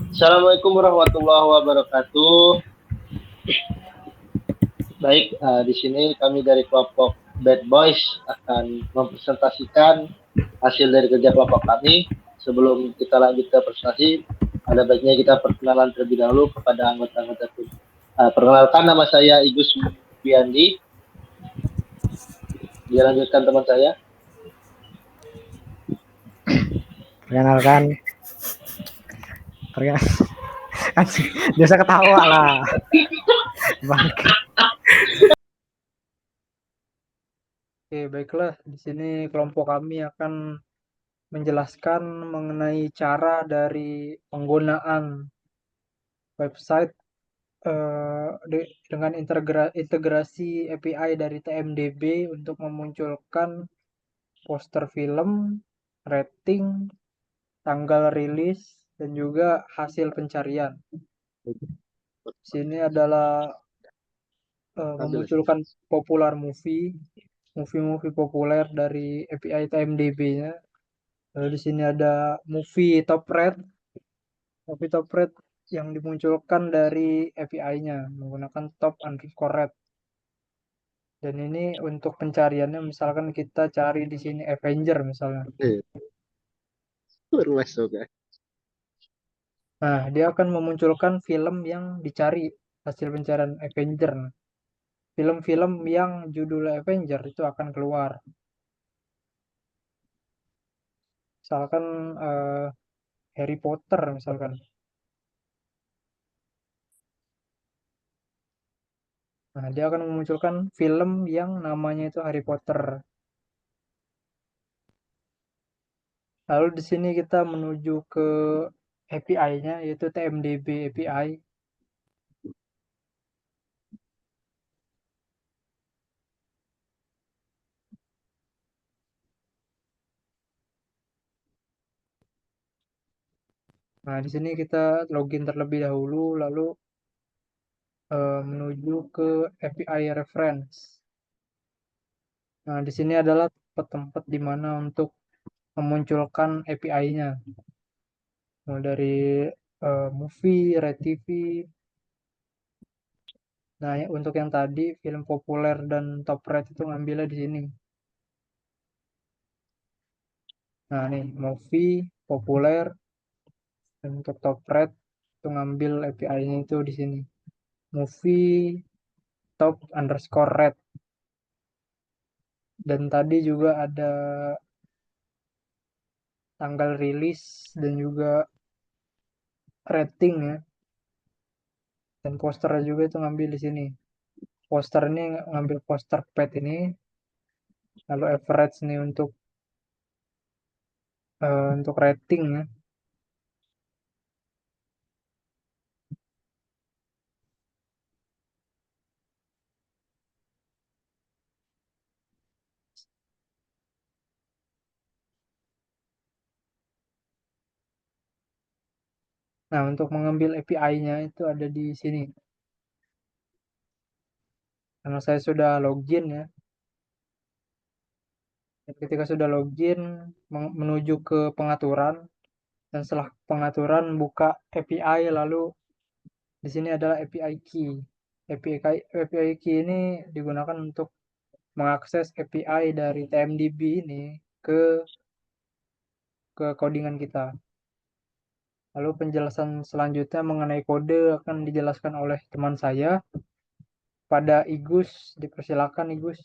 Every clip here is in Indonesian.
Assalamualaikum warahmatullahi wabarakatuh. Baik, di sini kami dari kelompok Bad Boys akan mempresentasikan hasil dari kerja kelompok kami. Sebelum kita lanjut ke presentasi, ada baiknya kita perkenalan terlebih dahulu kepada anggota-anggota tim. Perkenalkan, nama saya Igus Biandi. Dilanjutkan teman saya. Perkenalkan, biasa ketawa lah, bang. Oke, baiklah. Di sini kelompok kami akan menjelaskan mengenai cara dari penggunaan website dengan integrasi API dari TMDB untuk memunculkan poster film, rating, tanggal rilis, dan juga hasil pencarian. Di sini adalah memunculkan popular movie populer dari API TMDB-nya. Lalu di sini ada movie top rate yang dimunculkan dari API-nya menggunakan top underscore rate. Dan ini untuk pencariannya, misalkan kita cari di sini Avenger misalnya. Baru masuk ya. Nah, dia akan memunculkan film yang dicari hasil pencarian Avenger. Film-film yang judulnya Avenger itu akan keluar. Misalkan Harry Potter misalkan. Nah, dia akan memunculkan film yang namanya itu Harry Potter. Lalu di sini kita menuju ke API-nya yaitu TMDB API. Nah, di sini kita login terlebih dahulu lalu menuju ke API reference. Nah, di sini adalah tempat-tempat di mana untuk memunculkan API-nya. Mulai dari movie, Red TV. Nah, untuk yang tadi film populer dan top rate itu ngambilnya di sini. Nah, nih movie populer dan untuk top rate itu ngambil API-nya itu di sini. Movie top underscore rate. Dan tadi juga ada tanggal rilis dan juga rating ya. Dan posternya juga itu ngambil di sini. Poster ini ngambil poster pet ini. Lalu average nih untuk rating ya. Nah, untuk mengambil API-nya itu ada di sini. Karena saya sudah login ya. Ketika sudah login, menuju ke pengaturan. Dan setelah pengaturan, buka API, lalu di sini adalah API key. API key ini digunakan untuk mengakses API dari TMDB ini ke codingan kita. Lalu penjelasan selanjutnya mengenai kode akan dijelaskan oleh teman saya pada Igus. Dipersilakan Igus.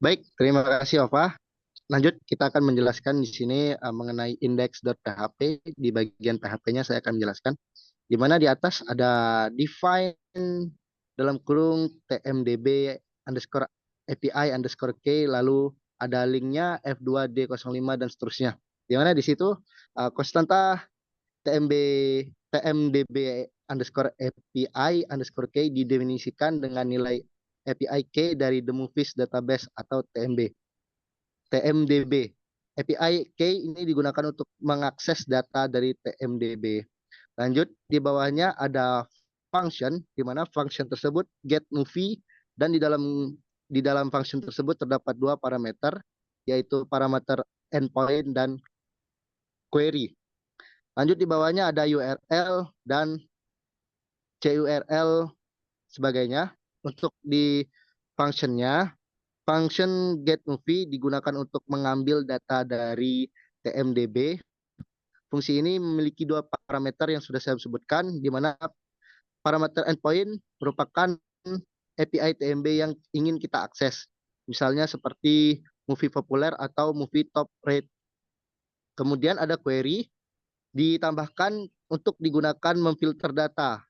Baik, terima kasih Ova. Lanjut, kita akan menjelaskan di sini mengenai index.php. Di bagian PHP-nya saya akan menjelaskan. Di mana di atas ada define dalam kurung tmdb underscore API underscore k, lalu ada linknya f2d05 dan seterusnya. Di mana di situ konstanta tmdb underscore API underscore k didefinisikan dengan nilai API k dari The Movies Database atau TMDB. API K ini digunakan untuk mengakses data dari TMDB. Lanjut, di bawahnya ada function, di mana function tersebut get movie, dan di dalam function tersebut terdapat dua parameter, yaitu parameter endpoint dan query. Lanjut di bawahnya ada URL dan CURL sebagainya. Untuk di functionnya, function getMovie digunakan untuk mengambil data dari TMDB. Fungsi ini memiliki dua parameter yang sudah saya sebutkan, di mana parameter endpoint merupakan API TMB yang ingin kita akses. Misalnya seperti movie populer atau movie top rate. Kemudian ada query, ditambahkan untuk digunakan memfilter data,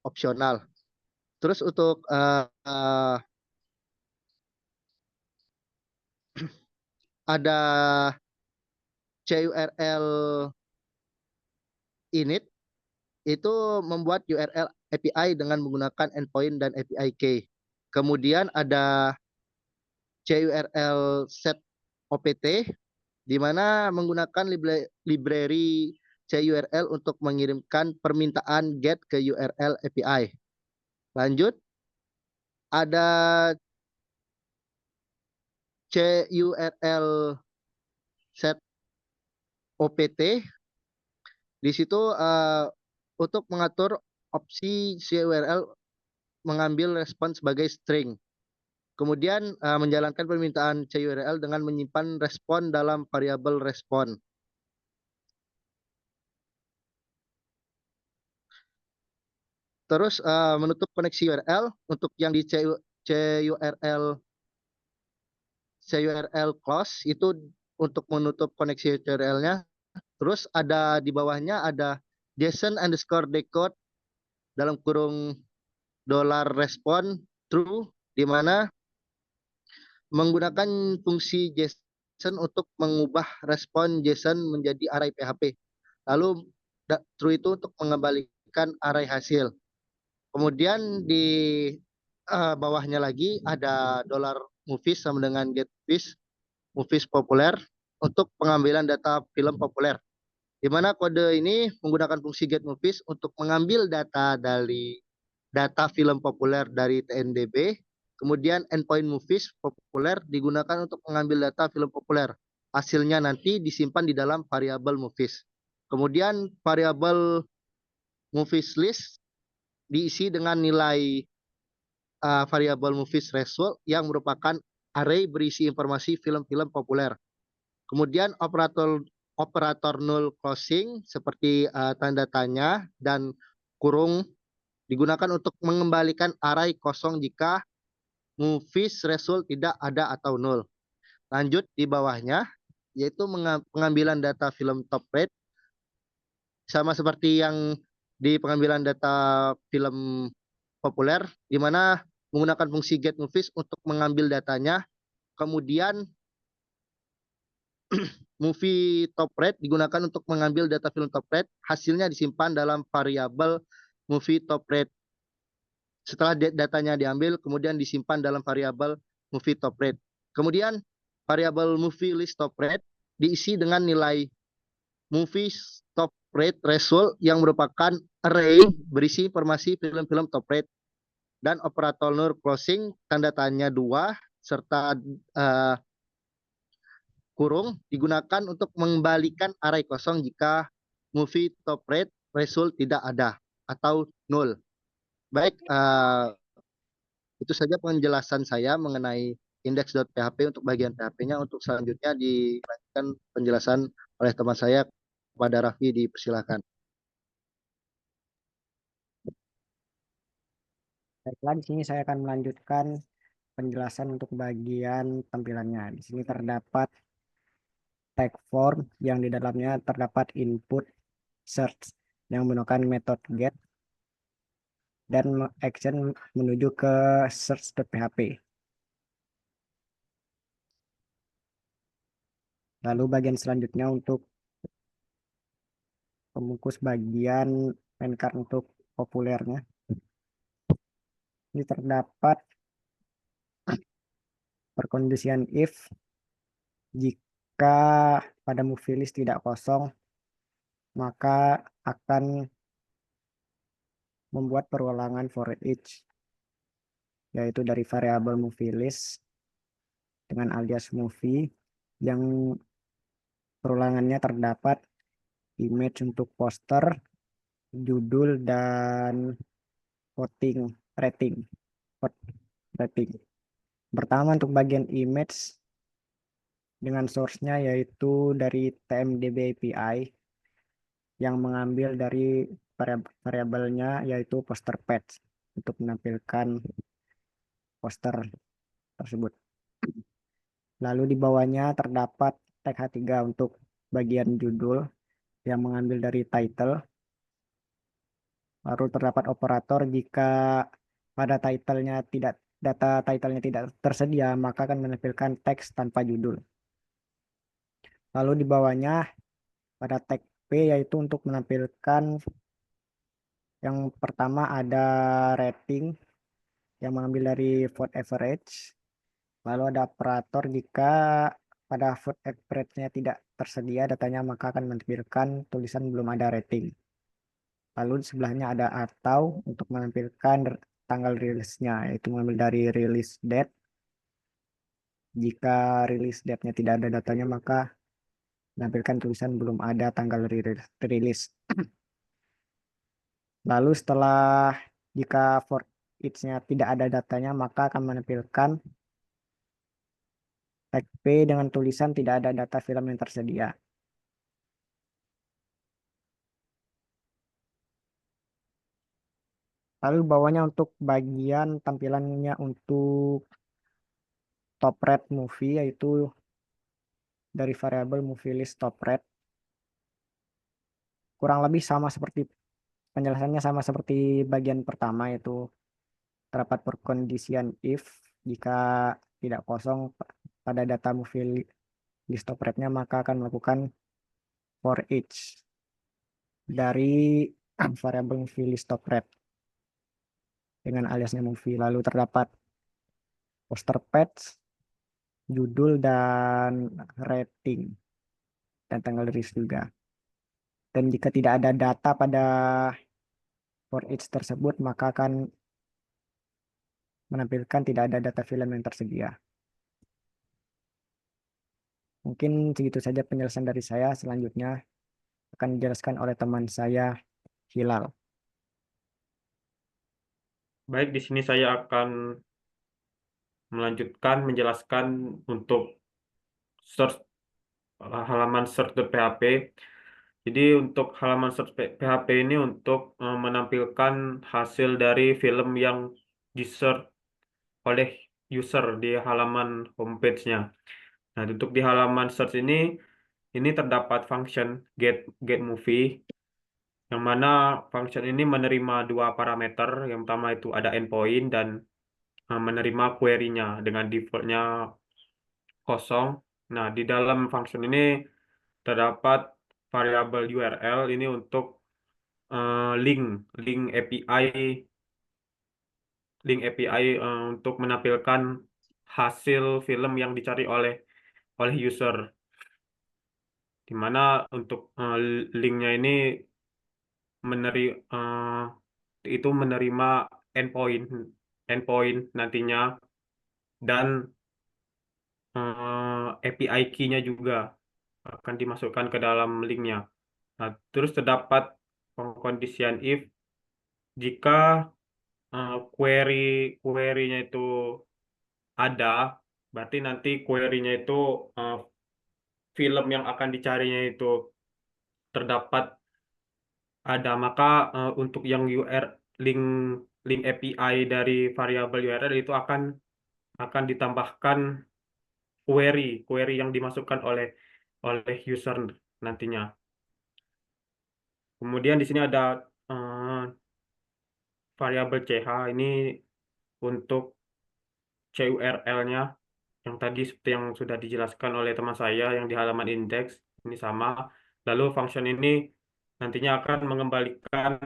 opsional. Terus untuk ada CURL init, itu membuat URL API dengan menggunakan endpoint dan API key. Kemudian ada CURL set OPT, di mana menggunakan library CURL untuk mengirimkan permintaan GET ke URL API. Lanjut, ada CURL set OPT. Di situ untuk mengatur opsi CURL mengambil respon sebagai string. Kemudian menjalankan permintaan CURL dengan menyimpan respon dalam variabel respon. Terus menutup koneksi URL untuk yang di CURL close itu untuk menutup koneksi URL-nya. Terus ada di bawahnya ada JSON_decode dalam kurung $respond true, di mana menggunakan fungsi JSON untuk mengubah respon JSON menjadi array PHP. Lalu true itu untuk mengembalikan array hasil. Kemudian di bawahnya lagi ada $movies sama dengan getMovies, movies populer untuk pengambilan data film populer. Di mana kode ini menggunakan fungsi getMovies untuk mengambil data dari data film populer dari TNDB. Kemudian endpoint movies populer digunakan untuk mengambil data film populer. Hasilnya nanti disimpan di dalam variabel movies. Kemudian variabel movies list diisi dengan nilai variabel movies result yang merupakan array berisi informasi film-film populer. Kemudian operator null closing seperti tanda tanya dan kurung digunakan untuk mengembalikan array kosong jika movies result tidak ada atau nol. Lanjut di bawahnya, yaitu pengambilan data film top rate. Sama seperti yang di pengambilan data film populer, di mana menggunakan fungsi getMovies untuk mengambil datanya. Kemudian movie top rate digunakan untuk mengambil data film top rate. Hasilnya disimpan dalam variabel movie top rate. Setelah datanya diambil, kemudian disimpan dalam variabel movie top rate. Kemudian variabel movie list top rate diisi dengan nilai movie top rate result yang merupakan array berisi informasi film-film top rate, dan operator null closing tanda tanya 2 serta kurung digunakan untuk mengembalikan array kosong jika movie top rate result tidak ada atau nol. Baik, itu saja penjelasan saya mengenai index.php untuk bagian PHP-nya. Untuk selanjutnya dilanjutkan penjelasan oleh teman saya kepada Raffi, dipersilakan. Baiklah, di sini saya akan melanjutkan penjelasan untuk bagian tampilannya. Di sini terdapat tag form yang di dalamnya terdapat input search yang menggunakan metode get dan action menuju ke search.php. Lalu bagian selanjutnya untuk pembungkus bagian main card untuk populernya. Ini terdapat perkondisian if jika pada movie list tidak kosong, maka akan membuat perulangan for each, yaitu dari variabel movie list dengan alias movie yang perulangannya terdapat image untuk poster, judul, dan voting rating. Vote rating. Pertama untuk bagian image dengan source-nya yaitu dari TMDB API yang mengambil dari variabelnya yaitu poster page untuk menampilkan poster tersebut. Lalu di bawahnya terdapat tag H3 untuk bagian judul yang mengambil dari title. Lalu terdapat operator jika pada data titlenya tidak tersedia, maka akan menampilkan teks tanpa judul. Lalu di bawahnya pada tag P yaitu untuk menampilkan yang pertama ada rating yang mengambil dari vote average. Lalu ada operator jika pada vote average-nya tidak tersedia datanya, maka akan menampilkan tulisan belum ada rating. Lalu di sebelahnya ada atau untuk menampilkan tanggal rilisnya, yaitu mengambil dari release date. Jika release date-nya tidak ada datanya, maka menampilkan tulisan belum ada tanggal rilis. Lalu setelah jika for each-nya tidak ada datanya, maka akan menampilkan tag P dengan tulisan tidak ada data film yang tersedia. Lalu bawahnya untuk bagian tampilannya untuk top rate movie yaitu dari variabel movie list top rate. Kurang lebih sama seperti penjelasannya sama seperti bagian pertama yaitu terdapat perkondisian if jika tidak kosong pada data movie list top rate-nya maka akan melakukan for each dari variabel movie list top rate dengan aliasnya movie. Lalu terdapat poster page, judul, dan rating dan tanggal rilis juga. Dan jika tidak ada data pada for each tersebut maka akan menampilkan tidak ada data film yang tersedia. Mungkin segitu saja penjelasan dari saya. Selanjutnya akan dijelaskan oleh teman saya, Hilal. Baik, di sini saya akan melanjutkan menjelaskan untuk search halaman search.php. Jadi untuk halaman search PHP ini untuk menampilkan hasil dari film yang di-search oleh user di halaman homepage-nya. Nah, untuk di halaman search ini terdapat function get movie yang mana function ini menerima dua parameter. Yang pertama itu ada endpoint dan menerima query-nya dengan default-nya kosong. Nah, di dalam function ini terdapat variabel URL ini untuk link API untuk menampilkan hasil film yang dicari oleh user. Di mana untuk linknya ini itu menerima endpoint nantinya dan API key-nya juga akan dimasukkan ke dalam linknya. Nah, terus terdapat condition if jika query-nya itu ada, berarti nanti query-nya itu film yang akan dicarinya itu terdapat ada, maka untuk yang link link API dari variabel URL itu akan ditambahkan query yang dimasukkan oleh user nantinya. Kemudian di sini ada variabel ch ini untuk CURL-nya yang tadi seperti yang sudah dijelaskan oleh teman saya yang di halaman index ini sama. Lalu function ini nantinya akan mengembalikan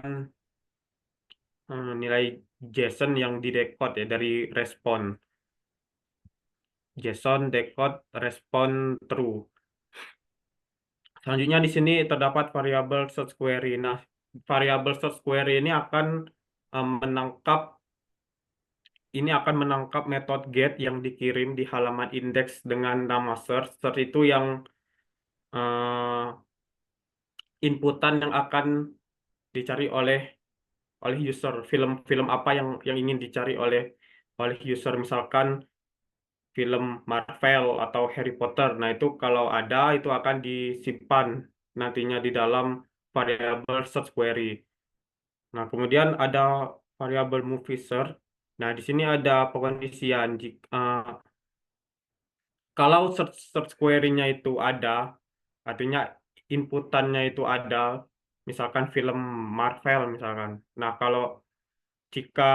nilai JSON yang didekode ya dari respon. JSON decode respon true. Selanjutnya di sini terdapat variabel search query. Nah, variabel search query ini akan menangkap metode get yang dikirim di halaman index dengan nama search. Search itu yang inputan yang akan dicari oleh user, film-film apa yang ingin dicari oleh user, misalkan film Marvel atau Harry Potter. Nah, itu kalau ada itu akan disimpan nantinya di dalam variabel search query. Nah, kemudian ada variabel movie search. Nah, di sini ada pengondisian jika kalau search query-nya itu ada, artinya inputannya itu ada, misalkan film Marvel misalkan. Nah, kalau jika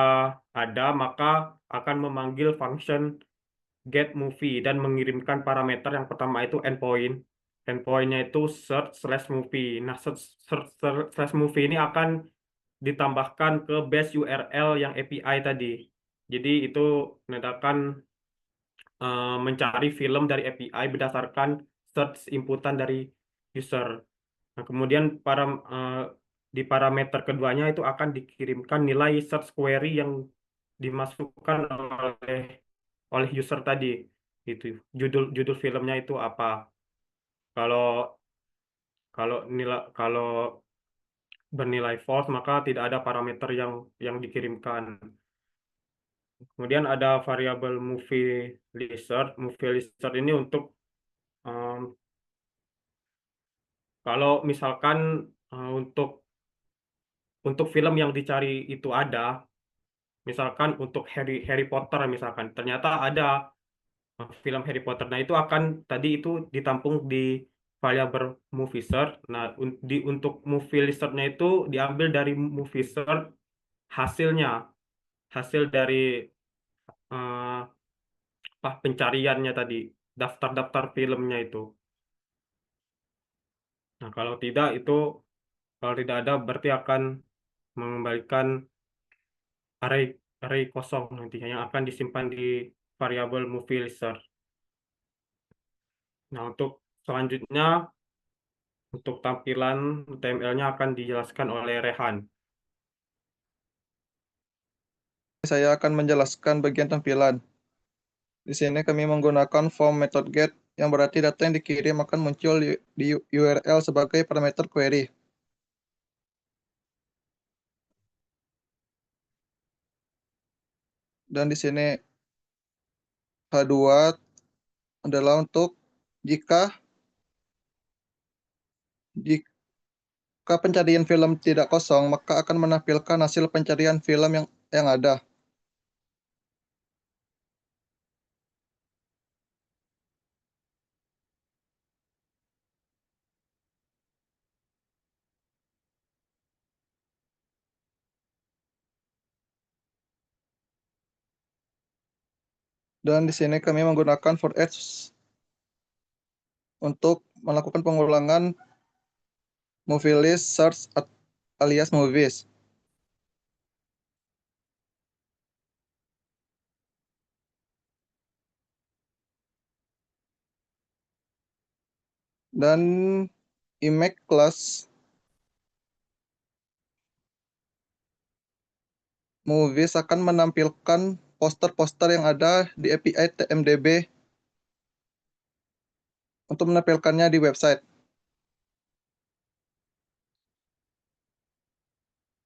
ada, maka akan memanggil function get movie dan mengirimkan parameter yang pertama itu endpoint. Endpointnya itu search slash movie. Nah, search slash movie ini akan ditambahkan ke base URL yang API tadi. Jadi itu menandakan mencari film dari API berdasarkan search inputan dari user. Nah, kemudian eh, di parameter keduanya itu akan dikirimkan nilai search query yang dimasukkan oleh user tadi. Itu judul judul filmnya itu apa? Kalau kalau kalau bernilai false maka tidak ada parameter yang dikirimkan. Kemudian ada variabel movie lizard. Movie lizard ini untuk em, kalau misalkan untuk film yang dicari itu ada, misalkan untuk Harry Harry Potter misalkan, ternyata ada film Harry Potter. Nah, itu akan tadi itu ditampung di variabel movie search. Nah, untuk movie lizard-nya itu diambil dari movie search hasilnya, hasil dari eh, pencariannya tadi, daftar-daftar filmnya itu. Nah, kalau tidak ada berarti akan mengembalikan array array kosong nantinya yang akan disimpan di variabel movie lizard. Nah, untuk selanjutnya untuk tampilan HTML-nya akan dijelaskan oleh Rehan. Saya akan menjelaskan bagian tampilan. Di sini kami menggunakan form method get, yang berarti data yang dikirim akan muncul di URL sebagai parameter query. Dan di sini H2 adalah untuk jika jika pencarian film tidak kosong, maka akan menampilkan hasil pencarian film yang ada. Dan di sini kami menggunakan for each untuk melakukan pengulangan movie list search alias movies. Dan image class movies akan menampilkan poster-poster yang ada di API TMDB untuk menampilkannya di website.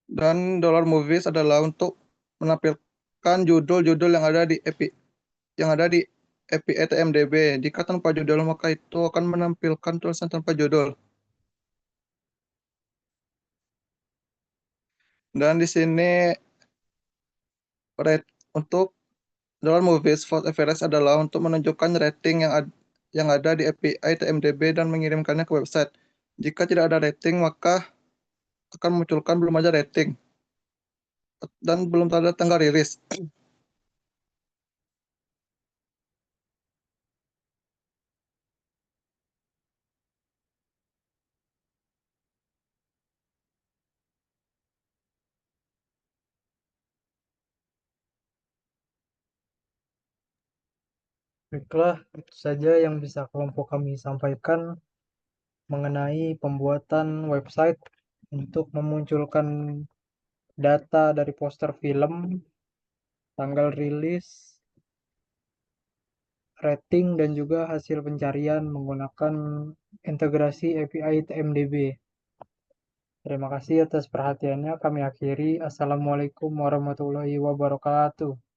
Dan $movies adalah untuk menampilkan judul-judul yang ada di API TMDB. Jika tanpa judul, maka itu akan menampilkan tulisan tanpa judul. Dan di sini untuk $movies for average adalah untuk menunjukkan rating yang ada di API TMDB dan mengirimkannya ke website. Jika tidak ada rating, maka akan munculkan belum ada rating dan belum ada tanggal rilis. Baiklah, itu saja yang bisa kelompok kami sampaikan mengenai pembuatan website untuk memunculkan data dari poster film, tanggal rilis, rating, dan juga hasil pencarian menggunakan integrasi API TMDB. Terima kasih atas perhatiannya. Kami akhiri. Assalamualaikum warahmatullahi wabarakatuh.